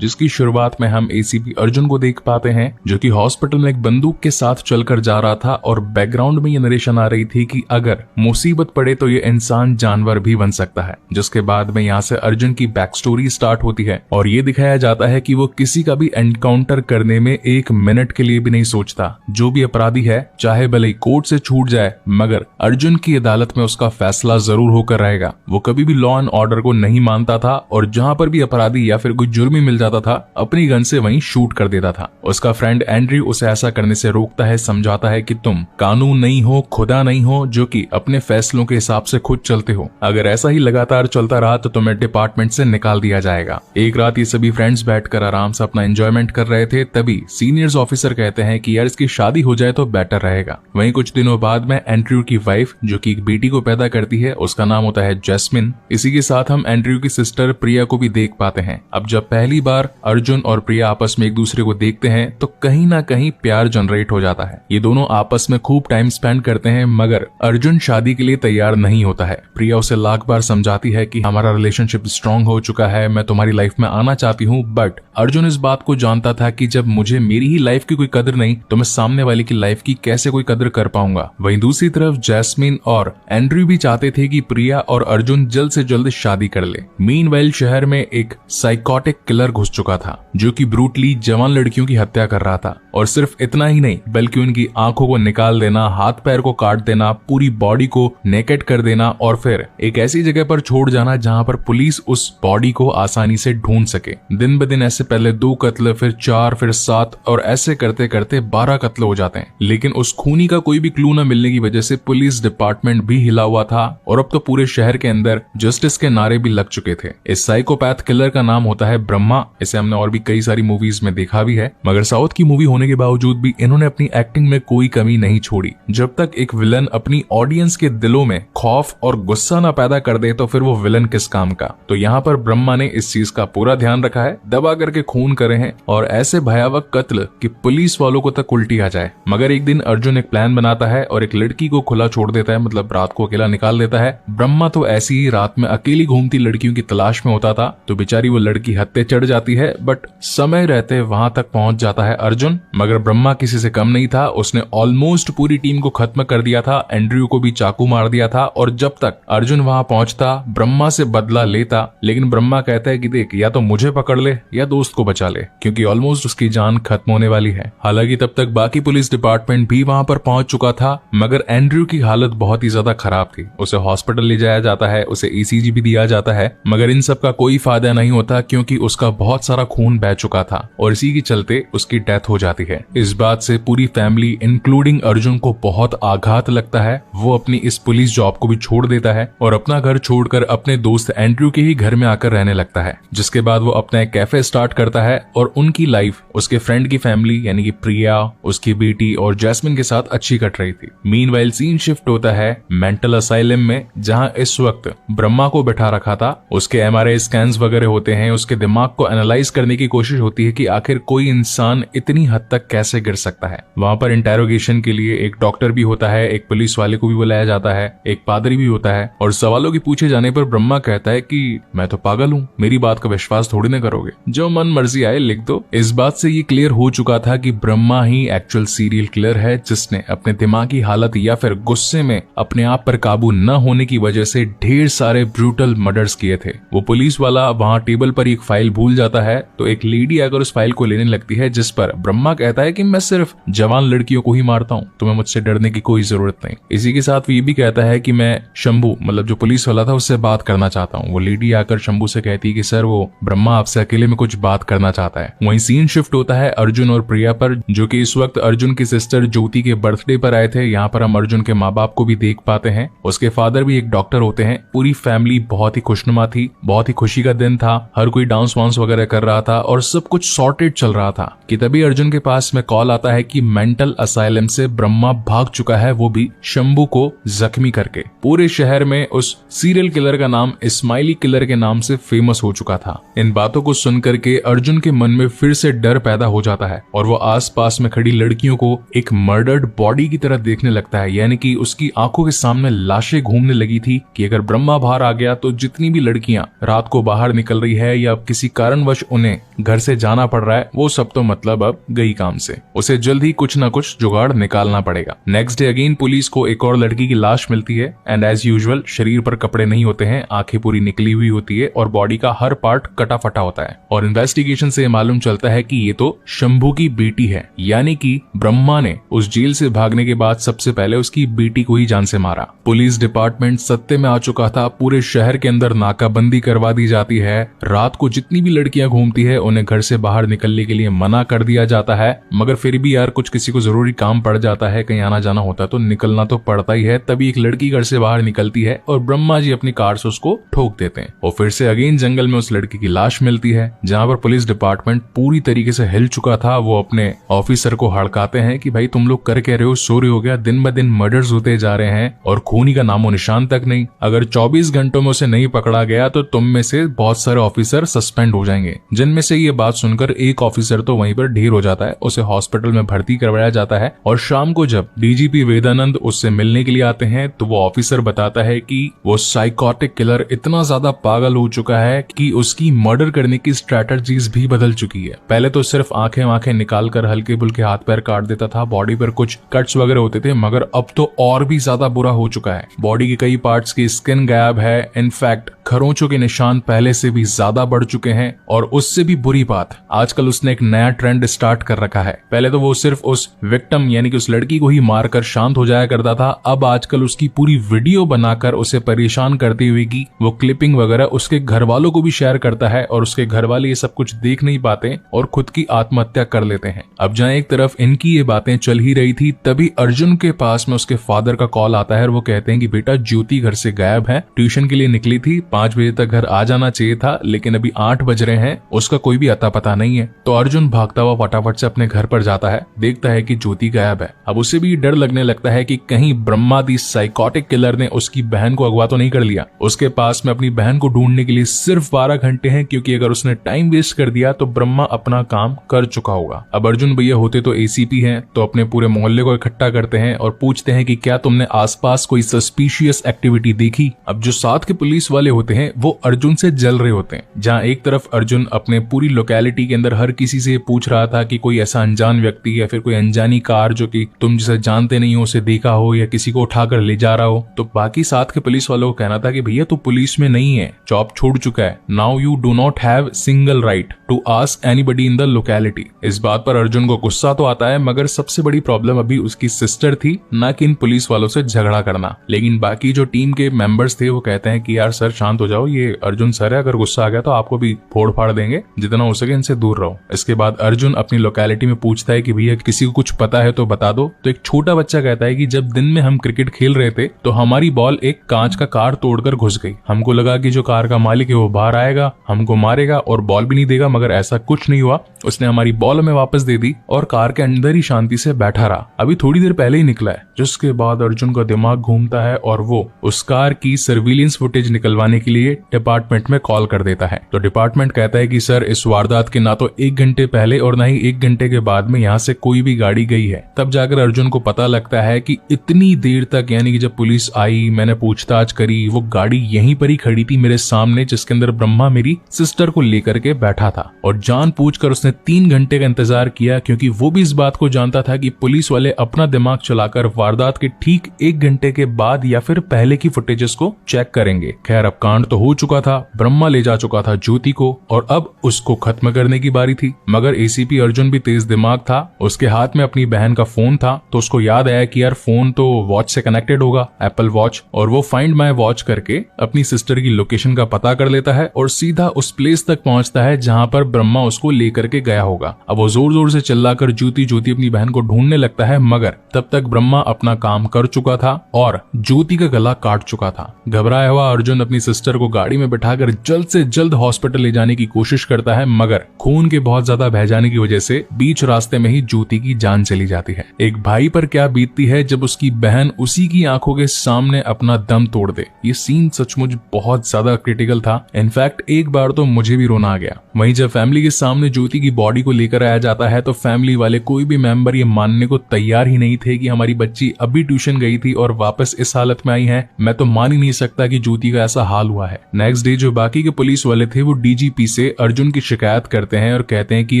जिसकी शुरुआत में हम एसीपी अर्जुन को देख पाते हैं जो कि हॉस्पिटल में एक बंदूक के साथ चलकर जा रहा था और बैकग्राउंड में ये नरेशन आ रही थी कि अगर मुसीबत पड़े तो ये इंसान जानवर भी बन सकता है। जिसके बाद में यहाँ से अर्जुन की बैक स्टोरी स्टार्ट होती है और ये दिखाया जाता है कि वो किसी का भी एनकाउंटर करने में 1 मिनट के लिए भी नहीं सोचता। जो भी अपराधी है चाहे भले कोर्ट से छूट जाए मगर अर्जुन की अदालत में उसका फैसला जरूर होकर रहेगा। वो कभी भी लॉ एंड ऑर्डर को नहीं मानता था और जहां पर भी अपराधी या फिर कोई जुर्मी मिल जाता था अपनी गन से वहीं शूट कर देता था। उसका फ्रेंड एंड्रयू उसे ऐसा करने से रोकता है, समझाता है कि तुम कानून नहीं हो, खुदा नहीं हो जो कि अपने फैसलों के हिसाब से खुद चलते हो। अगर ऐसा ही लगातार चलता रहा तो तुम्हें डिपार्टमेंट से निकाल दिया जाएगा। एक रात ये सभी फ्रेंड्स बैठकर आराम से अपना एंजॉयमेंट कर रहे थे, तभी सीनियर्स ऑफिसर कहते हैं कि यार इसकी शादी हो जाए तो बेटर रहेगा। वहीं कुछ दिनों बाद में एंड्रयू की वाइफ जो कि एक बेटी को पैदा करती है, उसका नाम होता है जैस्मिन। इसी के साथ हम एंड्रयू की सिस्टर प्रिया को भी देख पाते हैं। अब जब पहली बार अर्जुन और प्रिया आपस में एक दूसरे को देखते हैं तो कहीं ना कहीं प्यार जनरेट हो जाता है। ये दोनों आपस में खूब टाइम स्पेंड करते हैं मगर अर्जुन शादी के लिए तैयार नहीं होता है। प्रिया उसे लाख बार समझाती है कि हमारा रिलेशनशिप स्ट्रांग हो चुका है, मैं तुम्हारी लाइफ में आना चाहती हूँ, बट अर्जुन इस बात को जानता था कि जब मुझे मेरी ही लाइफ की कोई कदर नहीं तो मैं सामने वाले की लाइफ की कैसे कोई कदर कर पाऊंगा। वहीं दूसरी तरफ जैस्मिन और एंड्रयू भी चाहते थे कि प्रिया और अर्जुन जल्द से जल्द शादी कर ले। मीनवाइल शहर में एक साइकोटिक किलर घुस चुका था जो कि ब्रूटली जवान लड़कियों की हत्या कर रहा था और सिर्फ इतना ही नहीं बल्कि उनकी आंखों को निकाल देना, हाथ पैर को काट देना, पूरी बॉडी को नेकेड कर देना और फिर एक ऐसी जगह पर छोड़ जाना जहां पर पुलिस उस बॉडी को आसानी से ढूंढ सके। दिन ब दिन ऐसे पहले 2 कत्ल, फिर 4, फिर 7 और ऐसे करते करते 12 कत्ल हो जाते हैं। लेकिन उस खूनी का कोई भी क्लू न मिलने की वजह से पुलिस डिपार्टमेंट भी हिला हुआ था और अब तो पूरे शहर के अंदर जस्टिस के नारे भी लग चुके थे। इस साइकोपैथ किलर का नाम होता है ब्रह्मा। इसे हमने और भी कई सारी मूवीज में देखा भी है मगर साउथ की मूवी होने के बावजूद भी इन्होंने अपनी एक्टिंग में कोई कमी नहीं छोड़ी। जब तक एक विलन अपनी ऑडियंस के दिलों में खौफ और गुस्सा न पैदा कर दे तो फिर वो विलन किस काम का। तो यहाँ पर ब्रह्मा ने इस चीज का पूरा ध्यान रखा है, दबा करके खून करे हैं और ऐसे भयावह कत्ल कि पुलिस वालों को तक उल्टी आ जाए। मगर एक दिन अर्जुन एक प्लान बनाता है और एक लड़की को खुला छोड़ देता है, मतलब रात को अकेला निकाल देता है। ब्रह्मा तो ऐसी ही रात में अकेली घूमती लड़कियों की तलाश में होता था तो बेचारी वो लड़की हत्या चढ़ जाती है, बट समय रहते वहां तक पहुंच जाता है अर्जुन। मगर ब्रह्मा किसी से कम नहीं था, उसने ऑलमोस्ट पूरी टीम को खत्म कर दिया था, एंड्रयू को भी चाकू मार दिया था और जब तक अर्जुन वहां पहुंचता ब्रह्मा से बदला लेता। लेकिन ब्रह्मा कहता है कि देख या तो मुझे पकड़ ले या दोस्त को बचा ले क्योंकि ऑलमोस्ट उसकी जान खत्म होने वाली है। हालांकि तब तक बाकी पुलिस डिपार्टमेंट भी वहां पर पहुंच चुका था मगर एंड्रयू की हालत बहुत ही ज्यादा खराब थी। उसे हॉस्पिटल ले जाया जाता है, उसे ईसीजी भी दिया जाता है मगर इन सब का कोई फायदा नहीं होता क्योंकि उसका बहुत सारा खून बह चुका था और इसी के चलते उसकी डेथ हो जाती है। इस बात से पूरी फैमिली इंक्लूडिंग अर्जुन को बहुत आघात लगता है। वो अपनी इस पुलिस जॉब को भी छोड़ देता है और अपना घर छोड़कर अपने दोस्त एंड्रयू के ही घर में आकर रहने लगता है। जिसके बाद वो अपना एक कैफे स्टार्ट करता है और उनकी लाइफ उसके फ्रेंड की फैमिली यानी कि प्रिया, उसकी बेटी और जैस्मिन के साथ अच्छी कट रही थी। मीनवाइल सीन शिफ्ट होता है मेंटल असाइलम में जहां इस वक्त ब्रह्मा को बैठा रखा था। उसके एमआरआई स्कैन्स वगैरह होते हैं, उसके दिमाग को एनालाइज करने की कोशिश होती है कि आखिर कोई इंसान इतनी हद तक कैसे गिर सकता है। वहां पर इंटेरोगेशन के लिए एक डॉक्टर भी होता है, एक पुलिस वाले को भी बुलाया जाता है, एक पादरी भी होता है और सवालों के पूछे जाने पर ब्रह्मा कहता है कि मैं तो पागल हूँ, मेरी बात का विश्वास थोड़ी ना करोगे, जो मन मर्जी आए लिख दो। इस बात से ये क्लियर हो चुका था कि ब्रह्मा ही एक्चुअल सीरियल किलर है जिसने अपने दिमागी हालत या फिर गुस्से में अपने आप पर काबू न होने की वजह से ढेर सारे ब्रूटल मर्डर्स किए थे। वो पुलिस वाला वहां टेबल पर एक फाइल भूल जाता है तो एक लेडी आकर उस फाइल को लेने लगती है जिस पर ब्रह्मा कहता है कि मैं सिर्फ जवान लड़कियों को ही मारता हूँ, तुम्हें मुझसे डरने की कोई जरूरत नहीं। इसी के साथ वो ये भी कहता है कि मैं शंभू मतलब जो पुलिस वाला था उससे बात करना चाहता हूँ। वो लेडी आकर शंभू से कहती है कि सर वो ब्रह्मा आपसे अकेले में कुछ बात करना चाहता है। वहीं सीन शिफ्ट होता है अर्जुन और प्रिया पर जो कि इस वक्त अर्जुन की सिस्टर ज्योति के बर्थडे पर आए थे। यहाँ पर हम अर्जुन के माँ बाप को भी देख पाते हैं, उसके फादर भी एक डॉक्टर होते हैं। पूरी फैमिली बहुत ही खुशनुमा थी, बहुत ही खुशी का दिन था, हर कोई डांस वांस वगैरह कर रहा था और सब कुछ सॉर्टेड चल रहा था कि तभी अर्जुन के पास में कॉल आता है कि मेंटल असाइलम से ब्रह्मा भाग चुका है, वो भी शंभू को जख्मी करके। पूरे शहर में उस सीरियल किलर का नाम स्माइली किलर के नाम से फेमस हो चुका था। इन बातों को सुनकर के अर्जुन के मन में फिर से डर पैदा हो जाता है और वो आसपास में खड़ी लड़कियों को एक मर्डर्ड बॉडी की तरह देखने लगता है, यानी कि उसकी आंखों के सामने लाशें घूमने लगी थी कि अगर ब्रह्मा बाहर आ गया तो जितनी भी लड़कियां रात को बाहर निकल रही है या किसी कारणवश कारणवश उन्हें घर से जाना पड़ रहा है, वो सब तो मतलब अब गई काम से। उसे जल्द ही कुछ न कुछ जुगाड़ निकालना पड़ेगा। नेक्स्ट डे अगेन पुलिस को एक और लड़की की लाश मिलती है एंड एज यूजुअल शरीर पर कपड़े नहीं होते हैं, आंखें पूरी निकली हुई होती है और बॉडी का हर पार्ट कटा फटा होता है। और इन्वेस्टिगेशन से मालूम चलता है कि ये तो शंभू की बेटी है, यानी कि ब्रह्मा ने उस जेल से भागने के बाद सबसे पहले उसकी बेटी को ही जान से मारा। पुलिस डिपार्टमेंट सत्ते में आ चुका था, पूरे शहर के अंदर नाकाबंदी करवा दी जाती है। रात को जितनी भी लड़कियां घूमती है उन्हें घर से बाहर निकलने के लिए मना कर दिया जाता है, मगर फिर भी यार कुछ किसी को जरूरी काम पड़ जाता है, कहीं आना जाना होता है तो निकलना तो पड़ता ही है। तभी एक लड़की घर से बाहर निकलती है और ब्रह्मा जी अपनी कार से उसको ठोक देते हैं और फिर से अगेन जंगल में उस लड़की की लाश मिलती है। जहां पर पुलिस डिपार्टमेंट पूरी तरीके से हिल चुका था, वो अपने ऑफिसर को हड़काते हैं कि भाई तुम लोग कर कह रहे हो, चोरी हो गया, दिन ब दिन मर्डर्स होते जा रहे हैं और खूनी का नामो निशान तक नहीं। अगर 24 घंटों में उसे नहीं पकड़ा गया तो तुम में से बहुत सारे ऑफिसर सस्पेंड हो जाएंगे। जिनमें से ये बात सुनकर एक ऑफिसर तो वहीं पर ढेर हो जाता है, उसे हॉस्पिटल में भर्ती करवाया जाता है। और शाम को जब डीजीपी वेदानंद उससे मिलने के लिए आते हैं तो वो ऑफिसर बताता है कि वो साइकोटिक किलर इतना ज्यादा पागल हो चुका है कि उसकी मर्डर करने की स्ट्रेटजीज भी बदल चुकी है। पहले तो सिर्फ आंखें निकाल कर हल्के बुल्के हाथ पैर काट देता था, बॉडी पर कुछ कट्स वगैरह होते थे, मगर अब तो और भी ज्यादा बुरा हो चुका है। बॉडी के कई पार्ट्स की स्किन गायब है, इनफैक्ट खरोंचों के निशान पहले से भी ज्यादा बढ़ चुके हैं। और उससे भी बुरी बात, आजकल उसने एक नया ट्रेंड स्टार्ट कर रखा है। पहले तो वो सिर्फ उस विक्टिम यानी कि उस लड़की को ही मारकर शांत हो जाया करता था, अब आजकल उसकी पूरी वीडियो बनाकर उसे परेशान करते हुए की वो क्लिपिंग वगैरह उसके घर वालों को भी शेयर करता है और उसके घर वाले ये सब कुछ देख नहीं पाते और खुद की आत्महत्या कर लेते हैं। अब जहाँ एक तरफ इनकी ये बातें चल ही रही थी, तभी अर्जुन के पास में उसके फादर का कॉल आता है और वो कहते हैं कि बेटा ज्योति घर से गायब है, ट्यूशन के लिए निकली थी, 5 बजे तक घर आ जाना चाहिए था, लेकिन अभी 8 बज रहे हैं, उसका कोई भी अता पता नहीं है। तो अर्जुन भागता हुआ फटाफट से अपने घर पर जाता है, देखता है कि ज्योति गायब है। अब उसे भी डर लगने लगता है कि कहीं ब्रह्मादि साइकोटिक किलर ने उसकी बहन को अगवा तो नहीं कर लिया। उसके पास में अपनी बहन को ढूंढने के लिए सिर्फ 12 घंटे हैं, क्योंकि अगर उसने टाइम वेस्ट कर दिया तो ब्रह्मा अपना काम कर चुका होगा। अब अर्जुन भैया होते तो एसीपी हैं, तो अपने पूरे मोहल्ले को इकट्ठा करते हैं और पूछते हैं कि क्या तुमने आसपास कोई सस्पिशियस एक्टिविटी देखी। अब जो साथ के पुलिस वाले होते हैं वो अर्जुन से जल रहे होते हैं। जहां एक तरफ अर्जुन अपने पूरी लोकेलिटी के अंदर हर किसी से पूछ रहा था कि कोई ऐसा अनजान व्यक्ति या फिर कोई अनजानी कार जो कि तुम जिसे जानते नहीं हो उसे देखा हो या किसी को उठाकर ले जा रहा हो, तो बाकी साथ के पुलिस वालों को कहना था कि भैया तू पुलिस में नहीं है, जॉब छोड़ चुका है, now you do not have single right to ask anybody in the locality. इस बात पर अर्जुन को गुस्सा तो आता है, मगर सबसे बड़ी प्रॉब्लम अभी उसकी सिस्टर थी, ना कि इन पुलिस वालों से झगड़ा करना। लेकिन बाकी जो टीम के मेंबर्स थे वो कहते हैं कि यार सर शांत हो जाओ, ये अर्जुन सर है, अगर गुस्सा आ गया तो आपको भी फोड़ फाड़ देंगे, जितना हो सके इनसे दूर रहो। इसके बाद अर्जुन अपनी लोकेलिटी में पूछता है कि भैया किसी को कुछ पता है तो बता दो। तो एक छोटा बच्चा कहता है कि जब दिन में हम क्रिकेट खेल रहे थे तो हमारी बॉल एक कांच का कार तोड़कर घुस गई, हमको लगा कि जो कार का मालिक है वो बाहर आएगा, हमको मारेगा और बॉल भी नहीं देगा, मगर ऐसा कुछ नहीं हुआ। उसने हमारी बॉल हमें वापस दे दी और कार के अंदर ही शांति से बैठा रहा। अभी थोड़ी देर पहले ही निकला है। जिसके बाद अर्जुन का दिमाग घूमता है और वो उस कार की सर्विलेंस फुटेज निकलवाने के लिए डिपार्टमेंट में कॉल कर देता है। तो डिपार्टमेंट कहता है कि सर इस वारदात के ना तो 1 घंटे पहले और ना ही 1 घंटे के बाद में यहाँ से कोई भी गाड़ी गई है। तब जाकर अर्जुन को पता लगता है कि इतनी देर तक, यानी कि जब पुलिस आई, मैंने पूछताछ करी, वो गाड़ी यहीं पर ही खड़ी थी मेरे सामने, जिसके अंदर ब्रह्मा मेरी सिस्टर को लेकर के बैठा था। और जानबूझकर उसने 3 घंटे का इंतजार किया, क्योंकि वो भी इस बात को जानता था कि पुलिस वाले अपना दिमाग चलाकर वारदात के ठीक 1 घंटे के बाद या फिर पहले की फुटेजेस को चेक करेंगे। खैर अब कांड तो हो चुका था, ब्रह्मा ले जा चुका था ज्योति को और अब उसको खत्म करने की बारी थी। मगर एसीपी अर्जुन भी तेज दिमाग था, उसके हाथ में अपनी बहन का फोन था, तो उसको याद आया कि यार फोन तो वॉच से कनेक्टेड होगा, एप्पल वॉच, और वो फाइंड माई वॉच करके अपनी सिस्टर की लोकेशन का पता कर लेता है और सीधा उस प्लेस तक पहुंचता है जहां पर ब्रह्मा उसको लेकर के गया होगा। अब वो जोर जोर से चिल्लाकर ज्योति ज्योति अपनी बहन को ढूंढने लगता है, मगर तब तक ब्रह्मा अपना काम कर चुका था और ज्योति का गला काट चुका था। घबराया हुआ अर्जुन अपनी सिस्टर को गाड़ी में बिठाकर जल्द से जल्द हॉस्पिटल ले जाने की कोशिश करता है, मगर खून के बहुत ज्यादा बह जाने की वजह से बीच रास्ते में ही ज्योति की जान चली जाती है। एक भाई पर क्या बीतती है जब उसकी बहन उसी की आंखों के सामने अपना दम तोड़ दे। ये सीन सचमुच बहुत ज्यादा क्रिटिकल था। इनफैक्ट एक बार तो मुझे भी रोना आ गया। वहीं जब फैमिली के सामने ज्योति की बॉडी को लेकर आया जाता है तो फैमिली वाले कोई भी मेंबर ये मानने को तैयार ही नहीं थे कि हमारी बच्ची अभी ट्यूशन गई थी और वापस इस हालत में आई है। मैं तो मान ही नहीं सकता कि ज्योति का ऐसा हाल हुआ है। नेक्स्ट डे जो बाकी के पुलिस वाले थे वो डीजीपी से अर्जुन की शिकायत करते हैं और कहते हैं कि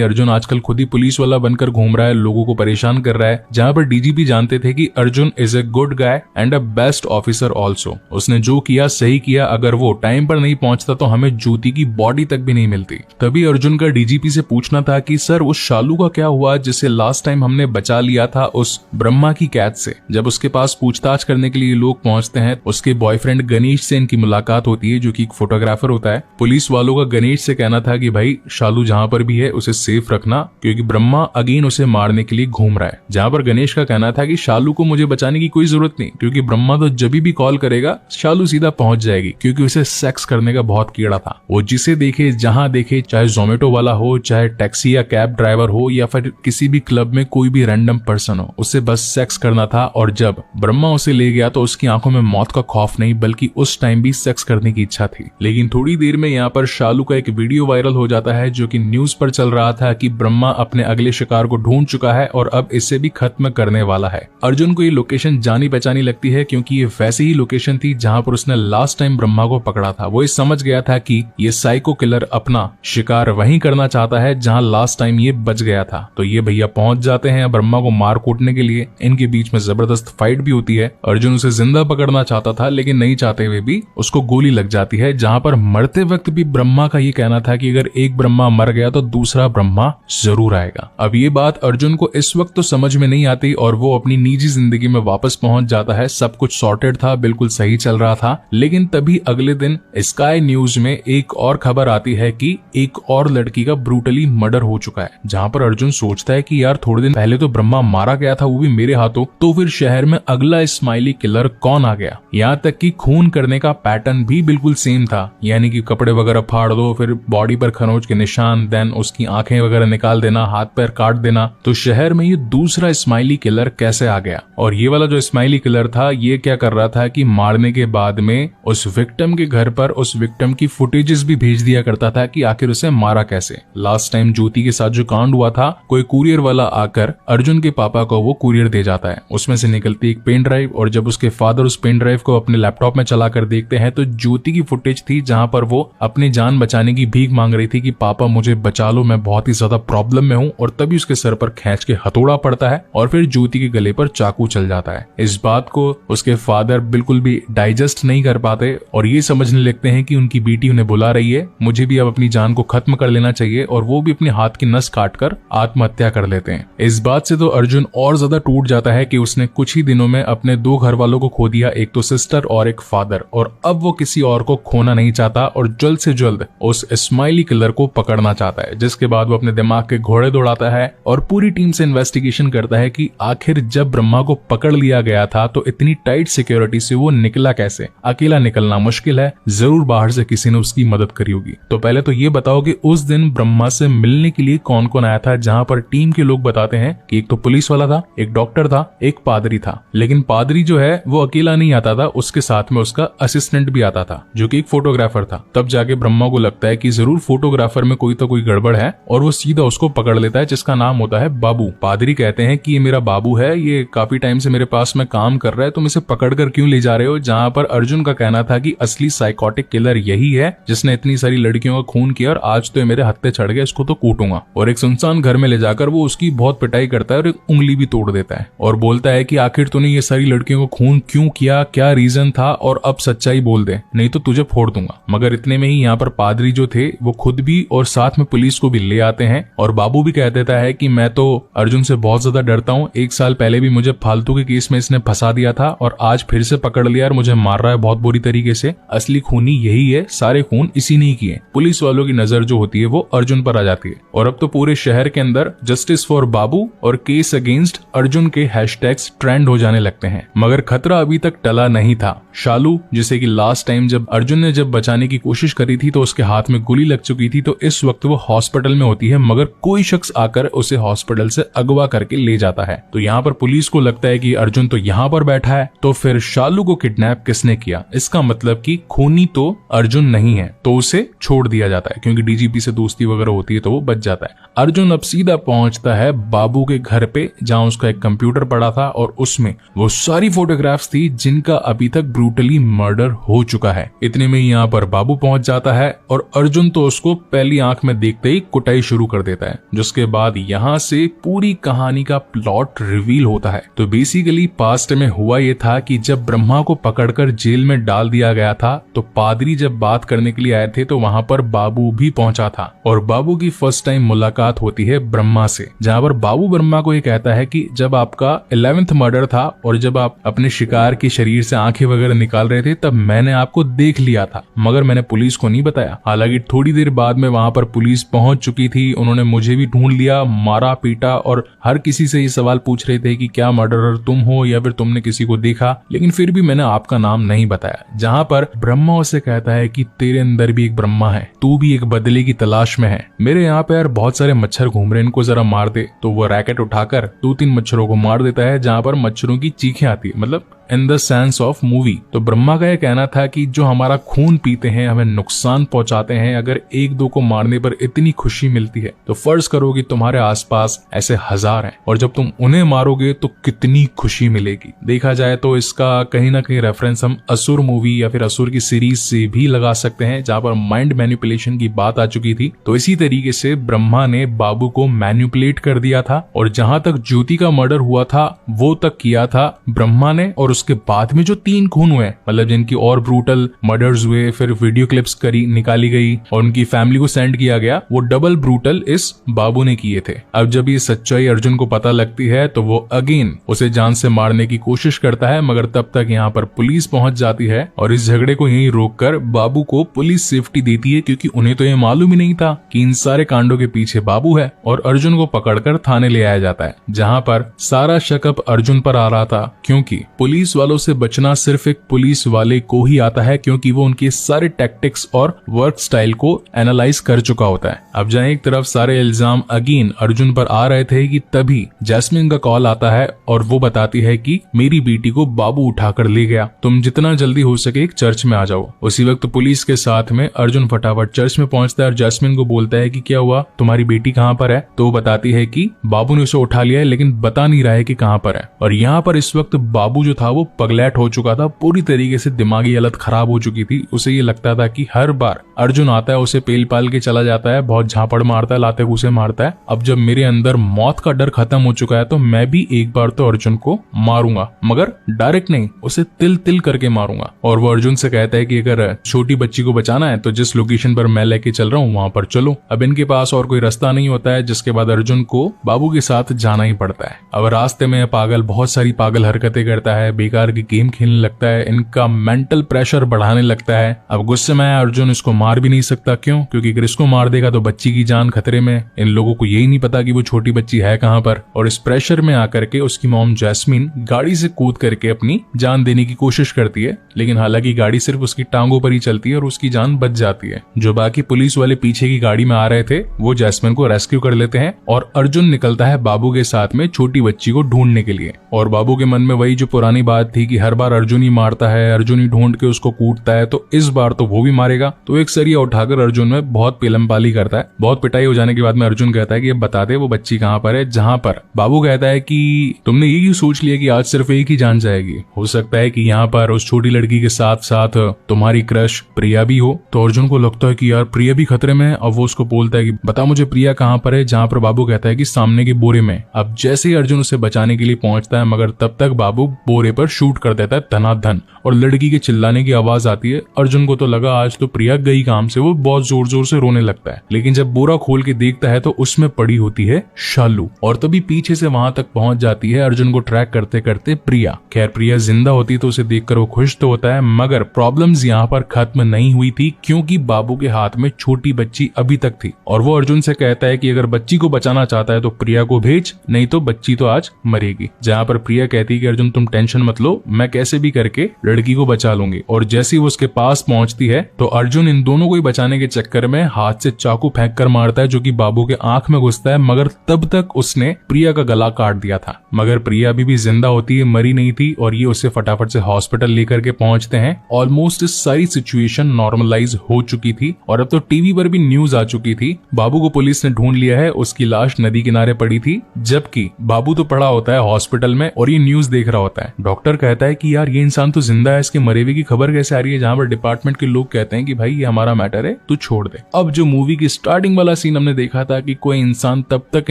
अर्जुन आजकल खुद ही पुलिस वाला बनकर घूम रहा है, लोगों को परेशान कर रहा है। जहां पर डीजीपी जानते थे कि Arjun is a good guy and a best officer also. उसने जो किया सही किया, अगर वो टाइम पर नहीं पहुंचता तो हमें ज्योति की बॉडी तक भी नहीं मिलती। तभी अर्जुन का डीजीपी से पूछना था कि सर उस शालू का क्या हुआ जिसे लास्ट टाइम हमने बचा लिया था उस ब्रह्मा की कैद से। जब उसके पास पूछताछ करने के लिए लोग पहुंचते हैं, उसके बॉयफ्रेंड गणेश से इनकी मुलाकात होती है, जो कि एक फोटोग्राफर होता है। पुलिस वालों का गणेश से कहना था कि भाई शालू जहां पर भी है उसे सेफ रखना, क्योंकि ब्रह्मा अगेन उसे मारने के लिए घूम रहा है। जहां पर गणेश का कहना था कि शालू को मुझे बचाने की कोई जरूरत नहीं, क्योंकि ब्रह्मा तो जब भी कॉल करेगा शालू सीधा पहुंच जाएगी, क्योंकि उसे सेक्स करने का बहुत कीड़ा था। वो जिसे देखे जहां देखे, चाहे जोमेटो वाला हो, चाहे टैक्सी या कैब ड्राइवर हो, या फिर किसी भी क्लब में कोई भी रैंडम पर्सन हो, उसे बस सेक्स करना था। और जब ब्रह्मा उसे ले गया तो उसकी आंखों में मौत का खौफ नहीं, बल्कि उस टाइम भी सेक्स करने की इच्छा थी। लेकिन थोड़ी देर में यहाँ पर शालू का एक वीडियो वायरल हो जाता है, जो कि न्यूज पर चल रहा था कि ब्रह्मा अपने अगले शिकार को ढूंढ चुका है और अब इसे भी खत्म करने वाला है। अर्जुन को ये लोकेशन जानी पहचानी लगती है, क्योंकि ये वैसी ही लोकेशन थी जहां पर उसने लास्ट टाइम ब्रह्मा को पकड़ा था। वो ये समझ गया था कि ये साइको किलर अपना शिकार वहीं करना चाहता है जहां लास्ट टाइम ये बच गया था। तो ये भैया पहुंच जाते हैं ब्रह्मा को मार कूटने के लिए। इनके बीच में जबरदस्त फाइट भी होती है। अर्जुन उसे जिंदा पकड़ना चाहता था, लेकिन नहीं चाहते हुए भी उसको गोली लग जाती है। जहां पर मरते वक्त भी ब्रह्मा का ये कहना था कि अगर एक ब्रह्मा मर गया तो दूसरा ब्रह्मा जरूर आएगा। अब ये बात अर्जुन को इस वक्त तो समझ में नहीं आती और वो अपनी निजी जिंदगी में वापस पहुंच जाता है। सब कुछ सॉर्टेड था, बिल्कुल सही चल रहा था। लेकिन तभी अगले दिन स्काई न्यूज में एक और खबर आती है कि एक और लड़की का ब्रूटली मर्डर हो चुका है। जहां पर अर्जुन सोचता है कि यार थोड़े दिन पहले तो ब्रह्मा मारा गया था, वो भी मेरे हाथों, तो फिर शहर में अगला स्माइली किलर कौन आ गया। यहाँ तक कि खून करने का पैटर्न भी बिल्कुल सेम था, यानी कि कपड़े वगैरह फाड़ दो, फिर बॉडी पर खरोंच के निशान, देन उसकी आंखें वगैरह निकाल देना, हाथ पैर काट देना। तो शहर में ये दूसरा स्माइली किलर कैसे आ गया। और ये वाला जो स्माइली किलर था, ये क्या कर रहा था कि मारने के बाद में उस विक्टिम के घर पर उस विक्टिम की फुटेजेस भी भेज दिया करता था कि आखिर उसे मारा कैसे। लास्ट टाइम ज्योति के साथ जो कांड हुआ था, कोई कुरियर वाला आकर अर्जुन के पापा को वो कुरियर दे जाता है। उसमें से निकलती एक पेन ड्राइव, और जब उसके फादर उस पेन ड्राइव को अपने लैपटॉप में चलाकर देखते हैं तो ज्योति की फुटेज थी, जहां पर वो अपनी जान बचाने की भीख मांग रही थी कि पापा मुझे बचा लो, मैं बहुत ही ज्यादा प्रॉब्लम में हूँ। और तभी उसके सर पर खींच के हथौड़ा पड़ता है और फिर ज्योति के गले पर चाकू चल जाता है। इस बात को उसके फादर बिल्कुल भी डाइजेस्ट नहीं कर पाते और ये समझने लगते हैं कि उनकी बेटी उन्हें बुला रही है, मुझे भी अब अपनी जान को खत्म कर लेना चाहिए, और वो भी अपने हाथ की नस काटकर आत्महत्या कर लेते हैं। इस बात से तो अर्जुन और ज्यादा टूट जाता है कि उसने कुछ ही दिनों में अपने दो घर वालों को खो दिया, एक तो सिस्टर और एक फादर, और अब वो किसी और को खोना नहीं चाहता और जल्द से जल्द उस स्माइली किलर को पकड़ना चाहता है। जिसके बाद वो अपने दिमाग के घोड़े दौड़ाता है और पूरी टीम से इन्वेस्टिगेशन करता है कि आखिर जब ब्रह्मा को पकड़ लिया गया था तो इतनी टाइट सिक्योरिटी से वो निकला कैसे। अकेला निकलना मुश्किल है, जरूर बाहर से किसी ने उसकी मदद करी होगी। तो पहले तो ये बताओ कि उस दिन ब्रह्मा से मिलने के लिए कौन कौन आया था। जहां पर टीम के लोग बताते हैं कि एक तो पुलिस वाला था, एक डॉक्टर था, एक पादरी था। लेकिन पादरी जो है वो अकेला नहीं आता था, उसके साथ में उसका असिस्टेंट भी आता था, जो कि एक फोटोग्राफर था। तब जाके ब्रह्मा को लगता है कि जरूर फोटोग्राफर में कोई तो कोई गड़बड़ है, और वो सीधा उसको पकड़ लेता है, जिसका नाम होता है बाबू। पादरी कहते हैं कि ये मेरा बाबू है, ये काफी टाइम से मेरे पास में काम कर रहा है, तुम इसे पकड़कर क्यों ले जा रहे हो। जहां पर अर्जुन का कहना था कि असली साइकोटिक किलर यही है जिसने इतनी सारी लड़कियों का खून किया और आज तो ये मेरे हत्थे चढ़ गए, इसको तो कूटूंगा। और एक सुनसान घर में ले जाकर वो उसकी बहुत पिटाई करता है और एक उंगली भी तोड़ देता है, और बोलता है कि आखिर तूने ये सारी लड़कियों को खून क्यों किया, क्या रीजन था, और अब सच्चाई बोल दे, नहीं तो तुझे फोड़ दूंगा। मगर इतने में ही यहाँ पर पादरी जो थे वो खुद भी और साथ में पुलिस को भी ले आते हैं, और बाबू भी कह देता है कि मैं तो अर्जुन से बहुत ज्यादा डरता हूँ, 1 साल पहले भी मुझे फालतू के केस में इसने फंसा दिया था और आज फिर से पकड़ लिया और मुझे मार रहा है बहुत बुरी तरीके से। असली खूनी यही है, सारे खून इसी ने किए। पुलिस वालों की नजर जो होती है वो अर्जुन पर आ जाती है, और अब तो पूरे शहर के अंदर जस्टिस फॉर बाबू और केस अगेंस्ट अर्जुन के हैशटैग्स ट्रेंड हो जाने लगते हैं। मगर खतरा अभी तक टला नहीं था। शालू, जिसे कि लास्ट टाइम जब अर्जुन ने बचाने की कोशिश करी थी तो उसके हाथ में गोली लग चुकी थी, तो इस वक्त वो हॉस्पिटल में होती है, मगर कोई शख्स आकर उसे हॉस्पिटल से अगवा करके ले जाता है। तो यहाँ पर पुलिस को लगता है कि अर्जुन तो यहाँ पर बैठा है, तो फिर शालू को किडनैप किसने किया। इसका मतलब कि खूनी तो अर्जुन नहीं है, तो उसे छोड़ दिया जाता है, क्योंकि डीजीपी से दोस्ती वगैरह होती है तो वो बच जाता है। अर्जुन अब सीधा पहुंचता है बाबू के घर पे, जहां उसका एक कंप्यूटर पड़ा था और उसमें वो सारी फोटोग्राफ्स थी जिनका अभी तक ब्रूटली मर्डर हो चुका है। इतने में यहाँ पर बाबू पहुंच जाता है और अर्जुन अर्जुन तो उसको पहली आंख में देखते ही कुटाई शुरू कर देता है, जिसके बाद यहाँ से पूरी कहानी का प्लॉट रिवील होता है। तो बेसिकली पास्ट में हुआ ये था कि जब ब्रह्मा को पकड़कर जेल में डाल दिया गया था, तो पादरी जब बात करने के लिए आए थे तो वहां पर बाबू भी पहुंचा था और बाबू की फर्स्ट टाइम मुलाकात होती है ब्रह्मा से, जहां पर बाबू ब्रह्मा को ये कहता है कि जब आपका 11th मर्डर था और जब आप अपने शिकार के शरीर से आंखें वगैरह निकाल रहे थे तब मैंने आपको देख लिया था, मगर मैंने पुलिस को नहीं बताया। हालांकि थोड़ी देर बाद में वहां पर पुलिस पहुंच चुकी थी, उन्होंने मुझे भी ढूंढ लिया, मारा पीटा और हर किसी से ये सवाल पूछ रहे थे कि क्या मर्डरर तुम हो या फिर तुमने किसी को देखा, लेकिन फिर भी मैंने आपका नाम नहीं बताया। जहां पर ब्रह्मा उसे कहता है कि तेरे अंदर भी एक ब्रह्मा है, तू भी एक बदले की तलाश में है, मेरे यहाँ पे यार बहुत सारे मच्छर घूम रहे हैं, इनको जरा मार दे। तो वो रैकेट उठाकर 2-3 मच्छरों को मार देता है, जहां पर मच्छरों की चीखें आती है, मतलब in the sense of movie. तो ब्रह्मा का यह कहना था कि जो हमारा खून पीते हैं, हमें नुकसान पहुंचाते हैं, अगर 1-2 को मारने पर इतनी खुशी मिलती है तो फर्ज करो कि तुम्हारे आसपास ऐसे हजार हैं और जब तुम उन्हें मारोगे तो कितनी खुशी मिलेगी। देखा जाए तो इसका कहीं ना कहीं रेफरेंस हम असुर मूवी या फिर असुर की सीरीज से भी लगा सकते हैं, जहां पर माइंड मैनिपुलेशन की बात आ चुकी थी। तो इसी तरीके से ब्रह्मा ने बाबू को मैनिपुलेट कर दिया था और जहां तक ज्योति का मर्डर हुआ था वो तक किया था ब्रह्मा ने, और उसके बाद में जो 3 खून हुए, मतलब जिनकी और ब्रूटल मर्डर्स हुए, फिर वीडियो क्लिप्स निकाली गई और उनकी फैमिली को सेंड किया गया, वो डबल ब्रूटल इस बाबू ने किए थे। अब जब ये सच्चाई अर्जुन को पता लगती है तो वो अगेन उसे जान से मारने की कोशिश करता है, मगर तब तक यहाँ पर पुलिस पहुंच जाती है और इस झगड़े को यहीं रोककर बाबू को पुलिस सेफ्टी देती है, क्योंकि उन्हें तो ये मालूम ही नहीं था कि इन सारे कांडों के पीछे बाबू है। और अर्जुन को पकड़कर थाने ले आया जाता है, जहाँ पर सारा शक अब अर्जुन पर आ रहा था, क्योंकि पुलिस वालों से बचना सिर्फ एक पुलिस वाले को ही आता है, क्योंकि वो उनके सारे टैक्टिक्स और वर्क स्टाइल को एनालाइज कर चुका होता है। अब जहाँ एक तरफ सारे इल्जाम अगेन अर्जुन पर आ रहे थे कि तभी जैस्मिन का कॉल आता है और वो बताती है कि मेरी बेटी को बाबू उठाकर ले गया, तुम जितना जल्दी हो सके एक चर्च में आ जाओ। उसी वक्त पुलिस के साथ में अर्जुन फटाफट चर्च में पहुंचता है और जैस्मिन को बोलता है कि क्या हुआ, तुम्हारी बेटी कहाँ पर है। तो वो बताती है कि बाबू ने उसे उठा लिया है लेकिन बता नहीं रहा है कि कहाँ पर है। और यहाँ पर इस वक्त बाबू जो था वो पगलैट हो चुका था, पूरी तरीके से दिमागी हालत खराब हो चुकी थी। उसे ये लगता था कि हर बार अर्जुन आता है उसे पेल पाल के चला जाता है, बहुत झापड़ मारता है, लाते घूसे मारता है। अब जब मेरे अंदर मौत का डर खत्म हो चुका है तो मैं भी एक बार तो अर्जुन को मारूंगा, मगर डायरेक्ट नहीं, उसे तिल तिल करके मारूंगा। और वो अर्जुन से कहता है कि अगर छोटी बच्ची को बचाना है तो जिस लोकेशन पर मैं लेके चल रहा हूँ वहां पर चलो। अब इनके पास और कोई रास्ता नहीं होता है, जिसके बाद अर्जुन को बाबू के साथ जाना ही पड़ता है। अब रास्ते में पागल बहुत सारी पागल हरकतें करता है, बेकार की गेम खेलने लगता है, इनका मेंटल प्रेशर बढ़ाने लगता है। अब गुस्से में अर्जुन इसको मार भी नहीं सकता, क्यों? क्योंकि अगर इसको मार देगा तो बच्ची की जान खतरे में। इन लोगों को यही नहीं पता कि वो छोटी बच्ची है कहाँ पर। और इस प्रेशर में आकर के उसकी मॉम जैस्मिन गाड़ी से कूद करके अपनी जान देने की कोशिश करती है, लेकिन हालांकि गाड़ी सिर्फ उसकी टांगों पर ही चलती है और उसकी जान बच जाती है। जो बाकी पुलिस वाले पीछे की गाड़ी में आ रहे थे वो जैस्मिन को रेस्क्यू कर लेते हैं और अर्जुन निकलता है बाबू के साथ में छोटी बच्ची को ढूंढने के लिए। और बाबू के मन में वही जो पुरानी बात थी कि हर बार अर्जुन ही मारता है, अर्जुन ही ढूंढ के उसको कूटता है, तो इस बार तो वो भी मारेगा। तो एक सरिया उठाकर अर्जुन में बहुत पेलमपाली करता है। बहुत पिटाई हो जाने के बाद में अर्जुन कहता है कि ये बता दे वो बच्ची कहाँ पर है। जहाँ पर बाबू कहता है कि तुमने ये क्यों सोच लिया कि आज सिर्फ एक ही जान जाएगी, हो सकता है कि यहाँ पर उस छोटी लड़की के साथ साथ तुम्हारी क्रश प्रिया भी हो। तो अर्जुन को लगता है कि यार प्रिया भी खतरे में है। अब वो उसको बोलता है कि बता मुझे प्रिया कहाँ पर है, जहाँ पर बाबू कहता है कि सामने के बोरे में। अब जैसे ही अर्जुन उसे बचाने के लिए पहुंचता है, मगर तब तक बाबू बोरे पर शूट कर देता है धनाधन और लड़की के चिल्लाने की आवाज आती है। अर्जुन को तो लगा आज तो प्रिया गई काम से, वो बहुत जोर जोर से रोने लगता है। लेकिन जब बोरा खोल के देखता है तो उसमें पड़ी होती है शालू, और तभी पीछे से वहां तक पहुंच जाती है अर्जुन को ट्रैक करते करते प्रिया। खैर प्रिया जिंदा होती तो उसे देखकर वो खुश तो होता है, मगर प्रॉब्लम्स यहाँ पर खत्म नहीं हुई थी, क्योंकि बाबू के हाथ में छोटी बच्ची अभी तक थी। और वो अर्जुन से कहता है कि अगर बच्ची को बचाना चाहता है तो प्रिया को भेज, नहीं तो बच्ची तो आज मरेगी। जहाँ पर प्रिया कहती है कि अर्जुन तुम टेंशन मत लो, मैं कैसे भी करके लड़की को बचा लूंगी। और जैसे ही वो उसके पास पहुंचती है तो अर्जुन इन दोनों को ही बचाने के चक्कर में हाथ से चाकू फेंक कर मारता है, जो कि बाबू के आंख में घुसता है, मगर तब तक उसने प्रिया का गला काट दिया था। मगर प्रिया अभी भी जिंदा होती है, मरी नहीं थी, और ये उसे फटाफट से हॉस्पिटल लेकर के पहुंचते हैं। ऑलमोस्ट इस सारी सिचुएशन नॉर्मलाइज हो चुकी थी और अब तो टीवी पर भी न्यूज आ चुकी थी। बाबू को पुलिस ने ढूंढ लिया है, उसकी लाश नदी किनारे पड़ी थी, जबकि बाबू तो पड़ा होता है हॉस्पिटल में और ये न्यूज देख रहा होता है। डॉक्टर कहता है कि यार ये इंसान तो जिंदा है, इसके मरे हुए की खबर कैसे आ रही है, जहां पर डिपार्टमेंट के लोग कहते हैं कि भाई ये हमारा मैटर है, तू छोड़ दे। अब जो मूवी की स्टार्टिंग वाला सीन हमने देखा था कि कोई इंसान तब तक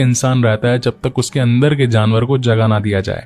इंसान रहता है जब तक उसके अंदर के जानवर को जगा ना दिया जाए,